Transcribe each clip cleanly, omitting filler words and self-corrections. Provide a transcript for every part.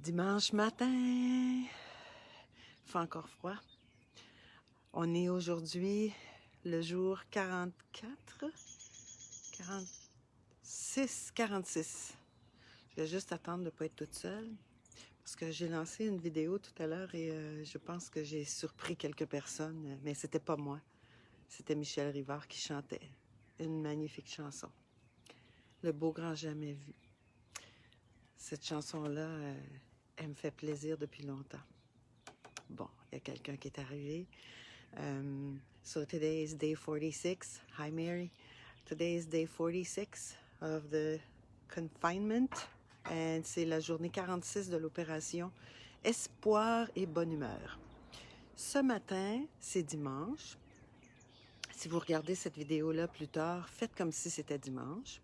Dimanche matin, il fait encore froid. On est aujourd'hui le jour 44, 46, 46. Je vais juste attendre de ne pas être toute seule parce que j'ai lancé une vidéo tout à l'heure et je pense que j'ai surpris quelques personnes, mais c'était pas moi. C'était Michel Rivard qui chantait une magnifique chanson. Le beau grand jamais vu. Cette chanson-là, elle me fait plaisir depuis longtemps. Bon, il y a quelqu'un qui est arrivé. So today is day 46. Hi, Mary. Today is day 46 of the confinement. And c'est la journée 46 de l'opération Espoir et bonne humeur. Ce matin, c'est dimanche. Si vous regardez cette vidéo-là plus tard, faites comme si c'était dimanche.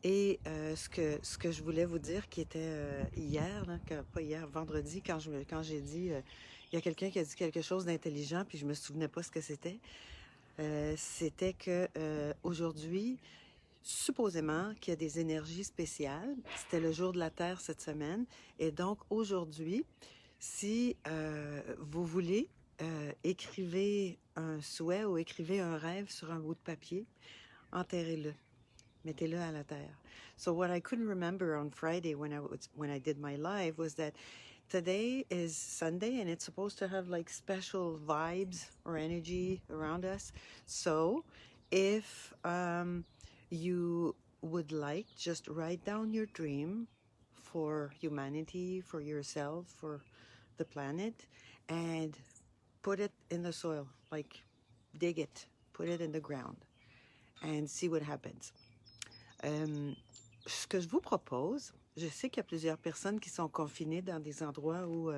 Et ce que je voulais vous dire, qui était hier, là, pas hier, vendredi, quand j'ai dit, il y a quelqu'un qui a dit quelque chose d'intelligent, puis je me souvenais pas ce que c'était. C'était que aujourd'hui, supposément qu'il y a des énergies spéciales. C'était le jour de la Terre cette semaine. Et donc aujourd'hui, si vous voulez, écrivez un souhait ou écrivez un rêve sur un bout de papier, enterrez-le. Mettez-le à la terre. So what I couldn't remember on Friday when I did my live was that today is Sunday and it's supposed to have like special vibes or energy around us. So if you would like, just write down your dream for humanity, for yourself, for the planet, and put it in the soil, like dig it, put it in the ground, and see what happens. Ce que je vous propose, je sais qu'il y a plusieurs personnes qui sont confinées dans des endroits où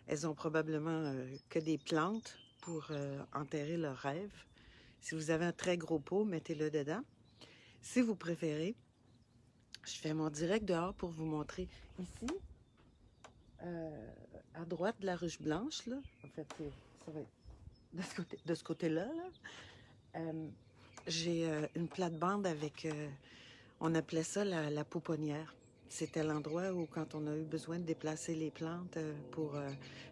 elles ont probablement que des plantes pour enterrer leurs rêves. Si vous avez un très gros pot, mettez-le dedans. Si vous préférez, je fais mon direct dehors pour vous montrer. Ici, à droite de la ruche blanche, là, en fait, ça va être de ce côté-là, là, j'ai une plate-bande avec... on appelait ça la pouponnière. C'était l'endroit où, quand on a eu besoin de déplacer les plantes pour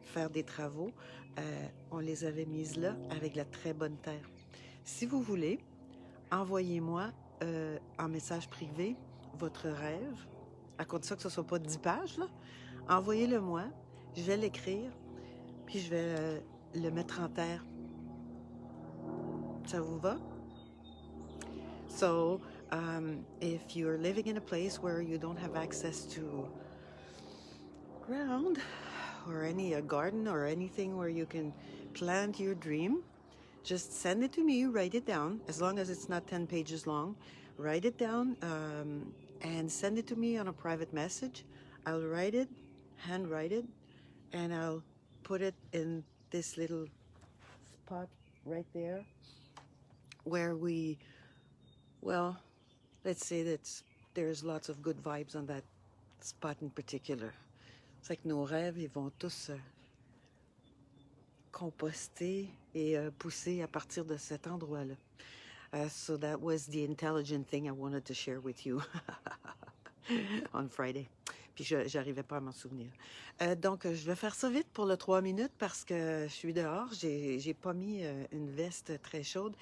faire des travaux, on les avait mises là avec de la très bonne terre. Si vous voulez, envoyez-moi en message privé votre rêve, à condition que ce ne soit pas 10 pages, là. Envoyez-le moi, je vais l'écrire, puis je vais le mettre en terre. Ça vous va? So, if you're living in a place where you don't have access to ground or a garden or anything where you can plant your dream, just send it to me, write it down, as long as it's not 10 pages long. Write it down and send it to me on a private message. I'll write it, handwrite it, and I'll put it in this little spot right there where well, let's say that there's lots of good vibes on that spot in particular. C'est que nos rêves, ils vont tous composter et pousser à partir de cet endroit-là. So that was the intelligent thing I wanted to share with you on Friday. Puis j'arrivais pas à m'en souvenir. Donc, je vais faire ça vite pour le 3 minutes parce que je suis dehors. J'ai pas mis une veste très chaude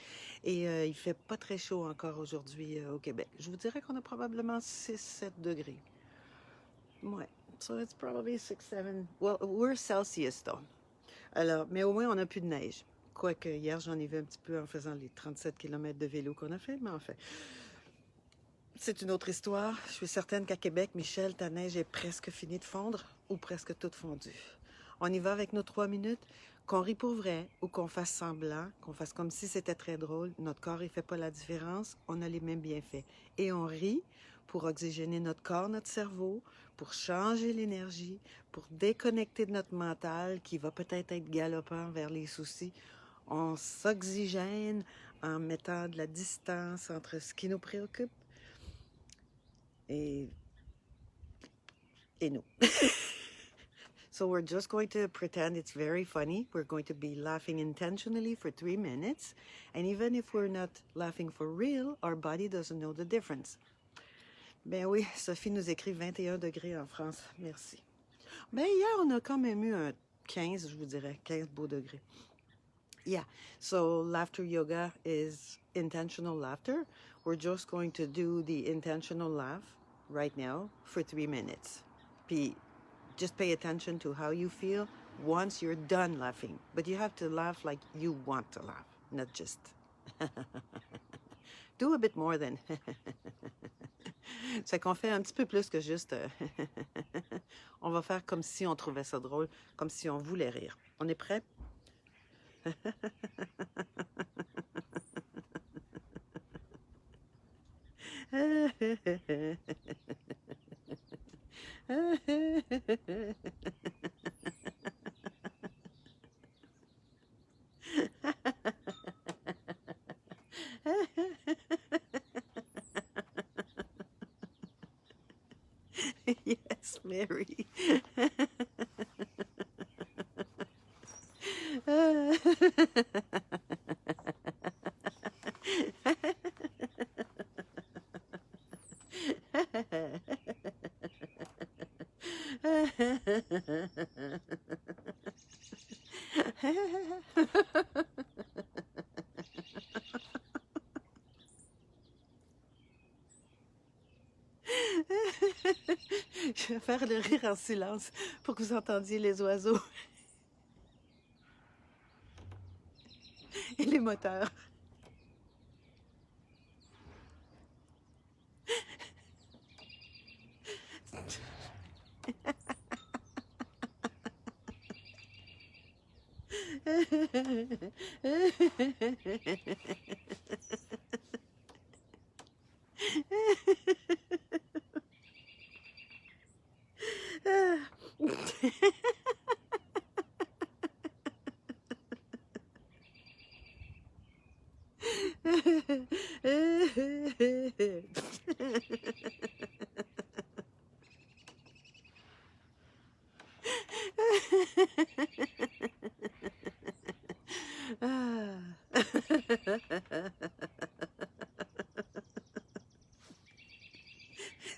et il fait pas très chaud encore aujourd'hui au Québec. Je vous dirais qu'on a probablement 6-7 degrés. Ouais. So it's probably 6-7. Well, we're Celsius, though. Alors, mais au moins, on n'a plus de neige. Quoique, hier, j'en ai vu un petit peu en faisant les 37 km de vélo qu'on a fait, mais enfin... C'est une autre histoire. Je suis certaine qu'à Québec, Michel, ta neige est presque finie de fondre ou presque toute fondue. On y va avec nos 3 minutes. Qu'on rie pour vrai ou qu'on fasse semblant, qu'on fasse comme si c'était très drôle, notre corps, il fait pas la différence. On a les mêmes bienfaits. Et on rit pour oxygéner notre corps, notre cerveau, pour changer l'énergie, pour déconnecter de notre mental qui va peut-être être galopant vers les soucis. On s'oxygène en mettant de la distance entre ce qui nous préoccupe et nous. So we're just going to pretend it's very funny. We're going to be laughing intentionally for 3 minutes. And even if we're not laughing for real, our body doesn't know the difference. Ben oui, Sophie nous écrit 21 degrés en France. Merci. Ben, hier, on a quand même eu un 15, je vous dirais, 15 beaux degrés. Yeah, so laughter yoga is intentional laughter. We're just going to do the intentional laugh right now for 3 minutes. Puis, just pay attention to how you feel once you're done laughing. But you have to laugh like you want to laugh, not just. Do a bit more than. C'est qu'on fait un petit peu plus que juste. On va faire comme si on trouvait ça drôle, comme si on voulait rire. On est prêt? Yes, Mary. Je vais faire le rire en silence pour que vous entendiez les oiseaux et les moteurs.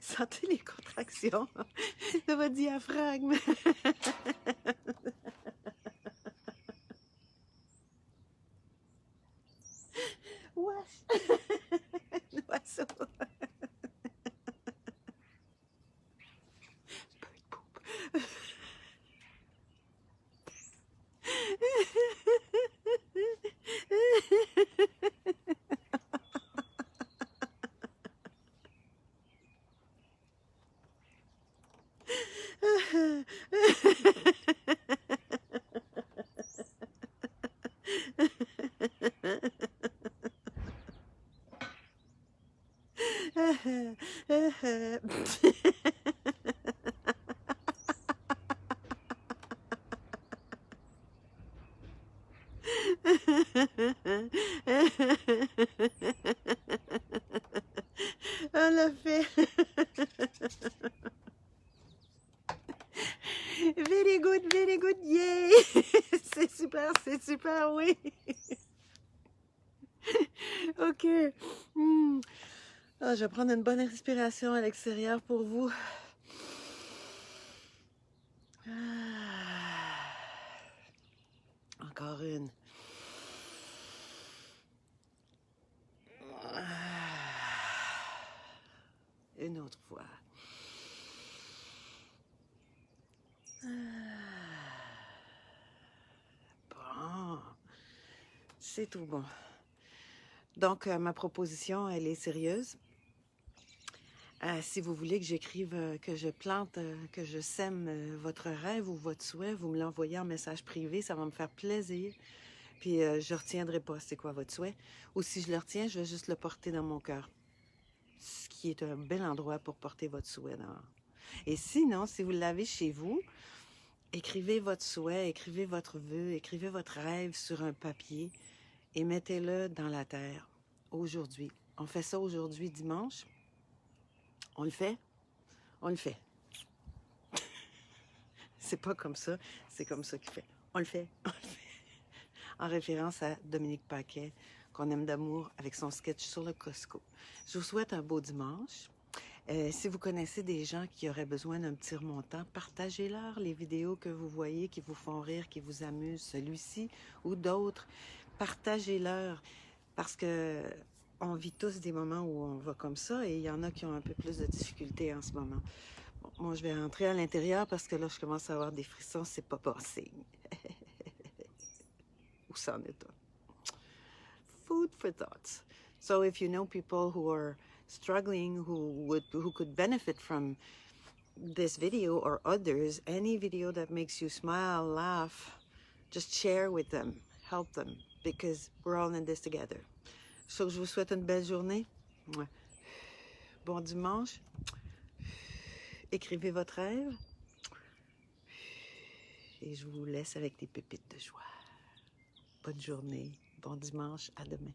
Sentez les contractions de votre diaphragme. Wesh! L'oiseau. Bird poop. On l'a fait. Very good, yay! C'est super, oui. OK. Ah, je vais prendre une bonne respiration à l'extérieur pour vous. Encore une. Une autre fois. Bon. C'est tout bon. Donc, ma proposition, elle est sérieuse. Si vous voulez que j'écrive, que je plante, que je sème votre rêve ou votre souhait, vous me l'envoyez en message privé, ça va me faire plaisir. Puis je ne retiendrai pas c'est quoi votre souhait. Ou si je le retiens, je vais juste le porter dans mon cœur. Ce qui est un bel endroit pour porter votre souhait. Et sinon, si vous l'avez chez vous, écrivez votre souhait, écrivez votre vœu, écrivez votre rêve sur un papier et mettez-le dans la terre aujourd'hui. On fait ça aujourd'hui, dimanche. On le fait? On le fait. C'est pas comme ça, c'est comme ça qu'il fait. On le fait, on le fait. En référence à Dominique Paquet, qu'on aime d'amour avec son sketch sur le Costco. Je vous souhaite un beau dimanche Si vous connaissez des gens qui auraient besoin d'un petit remontant, partagez-leur les vidéos que vous voyez qui vous font rire, qui vous amusent, celui-ci ou d'autres. Partagez-leur parce que on vit tous des moments où on va comme ça et il y en a qui ont un peu plus de difficultés en ce moment. Bon, moi, je vais rentrer à l'intérieur parce que là, je commence à avoir des frissons, c'est pas bon signe. Où c'en est un? Food for thoughts. So if you know people who are struggling, who could benefit from this video or others, any video that makes you smile, laugh, just share with them, help them, because we're all in this together. So je vous souhaite une belle journée. Bon dimanche. Écrivez votre rêve. Et je vous laisse avec des pépites de joie. Bonne journée, bon dimanche, à demain.